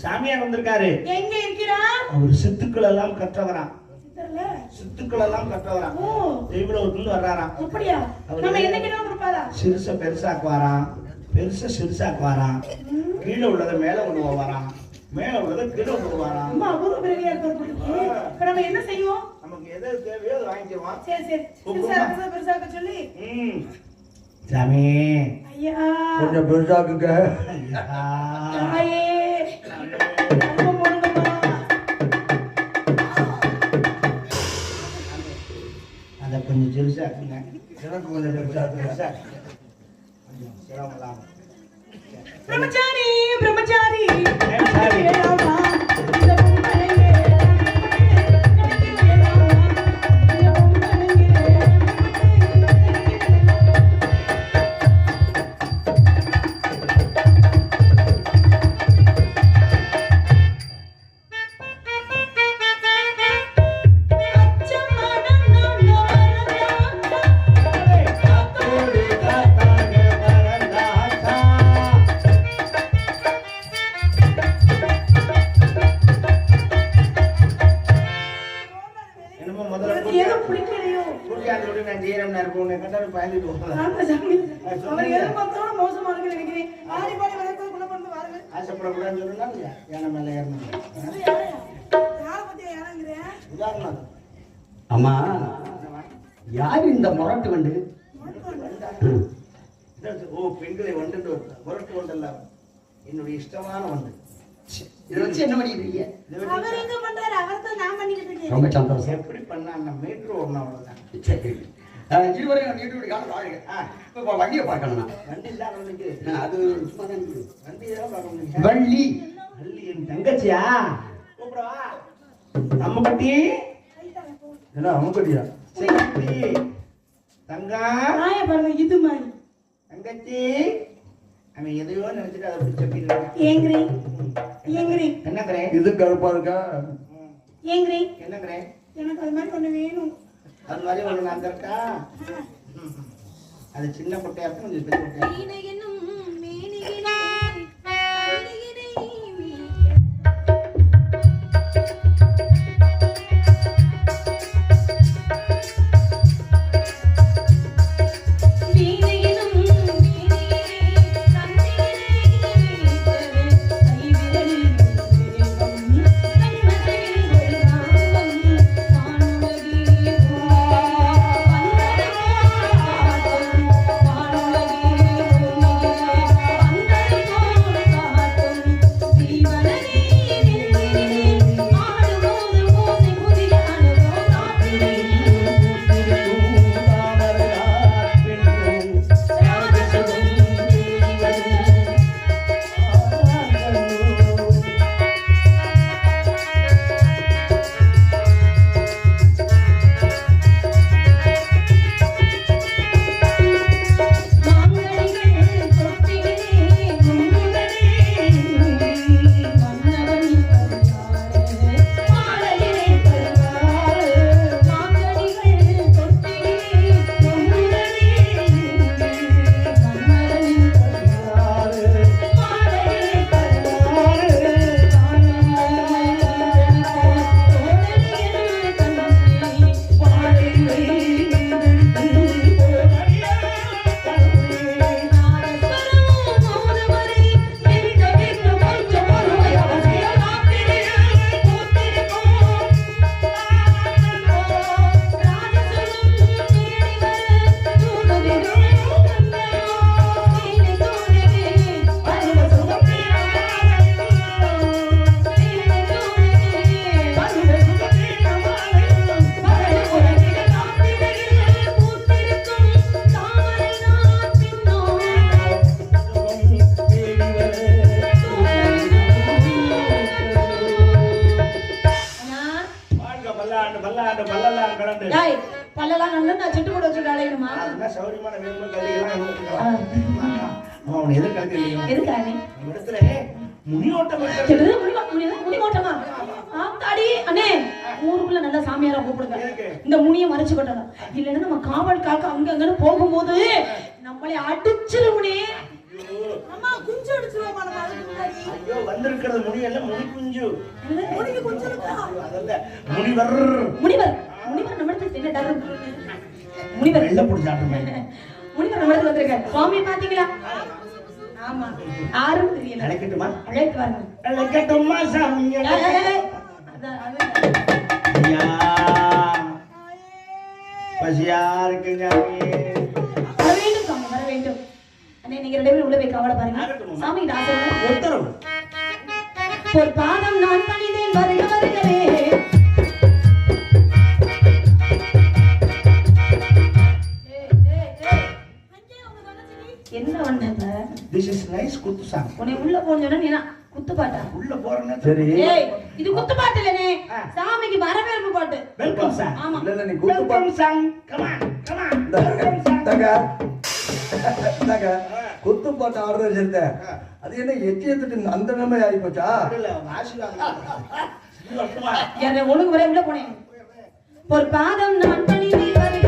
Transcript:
சாமியார் வந்திருக்காரு. எங்க இருக்கிறார்? அவர் சித்துக்கள் எல்லாம் கற்றவராம். சித்துக்கள் எல்லாம் கற்றவராம். தெய்வலோகத்துல வர்றாராம். அப்படியே நம்ம என்னைக்கு கொடுப்பாரா? சிறுச பெருசாக்குவாராம், பெருச சிறுசாக்குவாராம், கீழே உள்ளதை மேல கொண்டு போவாராம், மேல உள்ளதை கீழே கொண்டு போவாராம். அம்மா அபூர்வ பிறவியா இருக்கு. இப்ப நம்ம என்ன செய்வோம்? நமக்கு எது தேவையோ அதை வாங்கிக்குவோம். சரி சரி. சிறுசா பெருசாக்க சொல்லி சாமி ஐயா கொஞ்சம் பெருசாக்குங்க. ஐயா அதை கொஞ்சம் பெருசாக்குங்க. எனக்கு கொஞ்சம் பெருசா பிரம்மச்சாரி பிரம்மச்சாரி அம்மா யாரு இந்த முரட்டு வண்டு? பெண்களை வண்டு முரட்டு வண்டல்ல, என்னுடைய இஷ்டமான வண்டு. இதை வச்சு என்ன பண்ணிக்கிறீங்க? ரொம்ப சந்தோஷம். எப்படி பண்ணா மீட்டர் ஒண்ணு அவ்வளவுதான். இதுவரை நீட்டு காலம் வாழுங்க. இப்போ வண்டியை பார்க்கணும். வண்டி இல்லாத அது சும்மா தான் வண்டி தான் பார்க்க முடியும். வள்ளி தங்கச்சியா கூப்பிடவா நம்ம பட்டி என்ன அம்மக்கட்டியா சரி தங்கா நாய பாருங்க இது மாதிரி தங்கச்சி அவன் எதையோ நினைச்சிட்டு அதை பிடிச்ச ஏங்கிரி ஏங்கிரி என்னங்கிறேன் இது கருப்பா இருக்கா ஏங்கிரி என்னங்கிறேன் எனக்கு அது மாதிரி ஒண்ணு வேணும் அது மாதிரி ஒண்ணு அங்க இருக்கா அது சின்ன குட்டையா இருக்கும் கொஞ்சம் பெரிய குட்டையா பல்லெல்லாம் நல்லா நான் செட்டு போட்டு வச்சுட்டு அலையணுமா? அதெல்லாம் சௌரியமான வேணும் கல்லியெல்லாம் அவன் எது கல்வி எதுக்கானே இடத்துல முடியோட்டம் முடிமோட்டமா ஆத்தாடி அண்ணே ஊருக்குள்ள நல்ல சாமியாரா கூப்பிடுங்க. இந்த முனியை மறைச்சு கொட்டணும். இல்லைன்னா நம்ம காவல் காக்க அங்க அங்கன்னு போகும்போது நம்மளை அடிச்சிருமுனே. அம்மா குஞ்சு அடிச்சிருவோமா நம்ம அதுக்கு முன்னாடி? ஐயோ வந்திருக்கிறது முனியல்ல முனி குஞ்சு. முனிக்கு குஞ்சு இருக்கா? அதல்ல முனிவர். முனிவர் முனிவர் நம்மளுக்கு என்ன டர்? முனிவர் வெள்ள புடிச்சாட்டுங்க. முனிவர் நம்மளுக்கு வந்திருக்காரு. சுவாமி பாத்தீங்களா? ஆமா யாரும் தெரியல. அழைக்கட்டுமா? அழைத்து வாருங்க. அழைக்கட்டுமா சாமி? ஐயா பசியா இருக்குங்க. வர வேண்டும் சாமி வர வேண்டும். அண்ணே நீங்க ரெண்டு பேரும் உள்ள போய் கவலை பாருங்க. சாமி ஆசீர்வாதம் உத்தரவு. ஒரு பாதம் நான் பணிந்தேன் வருக வருகவே. என்ன வந்தங்க? This is nice குத்து சாங். உன்னை உள்ள போறேன்னா நீ குத்து பாட்டா? உள்ள போறேன்னா சரி. ஏய் இது குத்து பாட்டு இல்லனே. சாமிக்கு வரவேற்பு பாட்டு. Welcome song. ஆமா. இல்ல நீ குத்து welcome song. Come on come on. தங்க தங்க குத்து பாட்டு ஆடுறது இருந்த அது என்ன எச்சியத்துட்டு அந்த நிலைமை ஆகி போச்சா? இல்ல ஆசீர்வாதம். என்ன ஒழுங்கு வரை உள்ள போனேன். ஒரு பாதம் நான் பணிந்தேன் வருக